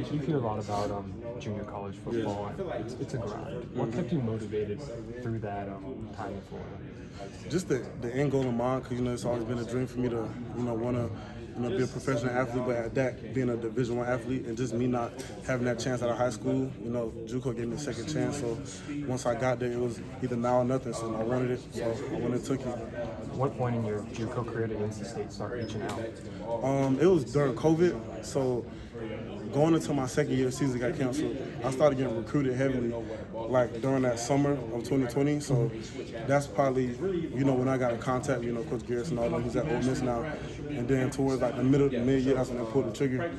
You hear a lot about junior college football. And it's a grind. What kept you motivated through that time in Florida? Just the end goal in mind, because it's always been a dream for me to want to be a professional athlete, but at that being a Division I athlete, and just me not having that chance out of high school, JUCO gave me a second chance. So once I got there, it was either now or nothing. So I wanted it, so I went and took it. At what point in your JUCO career did NC State start reaching out? It was during COVID, so going into my second year, season got canceled. I started getting recruited heavily, like during that summer of 2020. So that's probably, when I got in contact, Coach Garrison, all them, who's at Ole Miss now. And then towards like the mid-year, that's when I pulled the trigger,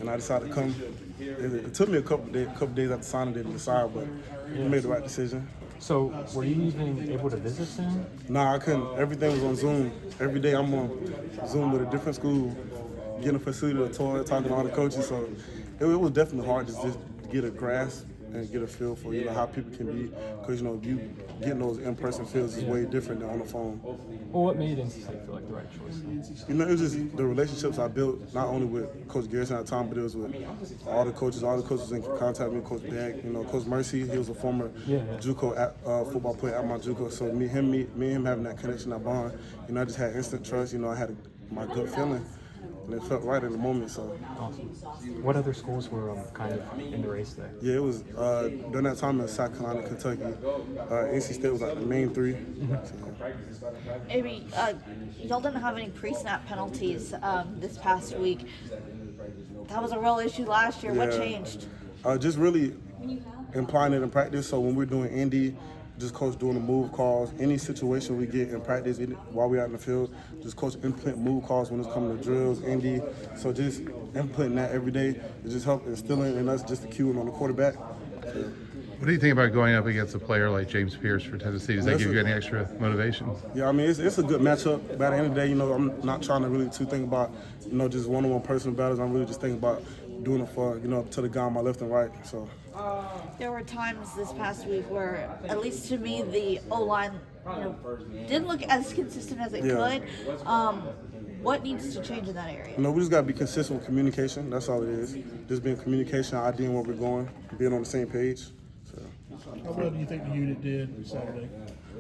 and I decided to come. It took me a couple days after signing it to decide, but I made the right decision. So, were you even able to visit soon? Nah, I couldn't. Everything was on Zoom. Every day I'm on Zoom with a different school, getting a facility, a tour, talking to all the coaches. So it was definitely hard to just get a grasp and get a feel for how people can be, because you getting those in-person feels is way different than on the phone. Well, what made NC State feel like the right choice? It was just the relationships I built, not only with Coach Garrison at the time, but it was with all the coaches. All the coaches in contact with me, Coach Beck, Coach Mercy. He was a former JUCO football player at my JUCO. So me and him having that connection, that bond, I just had instant trust. I had my gut feeling. And it felt right in the moment. So, awesome. What other schools were kind of in the race there? Yeah, it was during that time in South Carolina, Kentucky. NC State was like the main three. So, Amy, y'all didn't have any pre-snap penalties this past week. That was a real issue last year. What changed? Just really implying it in practice. So when we're doing Indy, just coach doing the move calls. Any situation we get in practice while we're out in the field, just coach implement move calls when it's coming to drills, Indy. So just implementing that every day, it just helps instilling in us just the cueing on the quarterback. So, what do you think about going up against a player like James Pierce for Tennessee? Does that give you any extra motivation? Yeah, I mean, it's a good matchup. But at the end of the day, I'm not trying to really think about, just one-on-one personal battles. I'm really just thinking about doing it for, to the guy on my left and right. So. There were times this past week where, at least to me, the O-line, didn't look as consistent as it could. What needs to change in that area? We just got to be consistent with communication. That's all it is. Just being communication, ideating where we're going, being on the same page. So. How well do you think the unit did Saturday?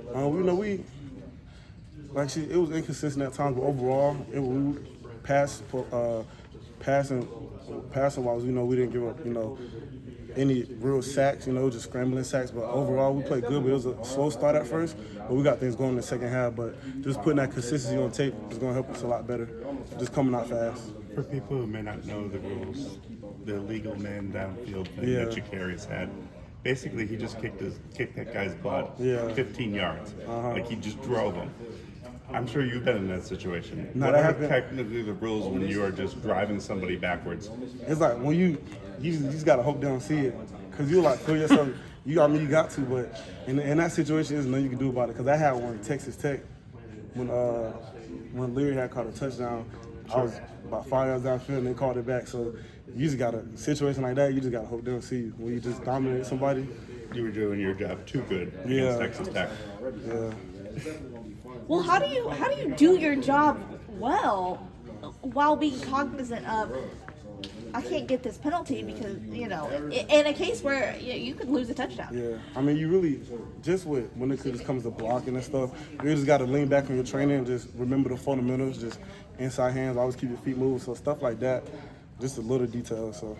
It was inconsistent at times, but overall, passing wise, we didn't give up, any real sacks, just scrambling sacks. But overall, we played good. But it was a slow start at first, but we got things going in the second half. But just putting that consistency on tape is going to help us a lot better. Just coming out fast. For people who may not know the rules, the illegal man downfield thing that Shakari's had, basically he just kicked that guy's butt 15 yards. Like he just drove him. I'm sure you've been in that situation. No, what are technically the rules when you are just driving somebody backwards? It's like when you just gotta hope they don't see it, cause you like feel yourself. You got to, but in that situation, there's nothing you can do about it. Cause I had one in Texas Tech when Leary had caught a touchdown. I was about 5 yards downfield and they called it back. So you just got a situation like that. You just gotta hope they don't see you. When you just dominate somebody, you were doing your job too good against Texas Tech. Yeah. Well, how do you do your job well while being cognizant of, I can't get this penalty because, in a case where you could lose a touchdown. Yeah, I mean, you really, just when it just comes to blocking and stuff, you just got to lean back on your training and just remember the fundamentals, just inside hands, always keep your feet moving, so stuff like that, just a little detail, so.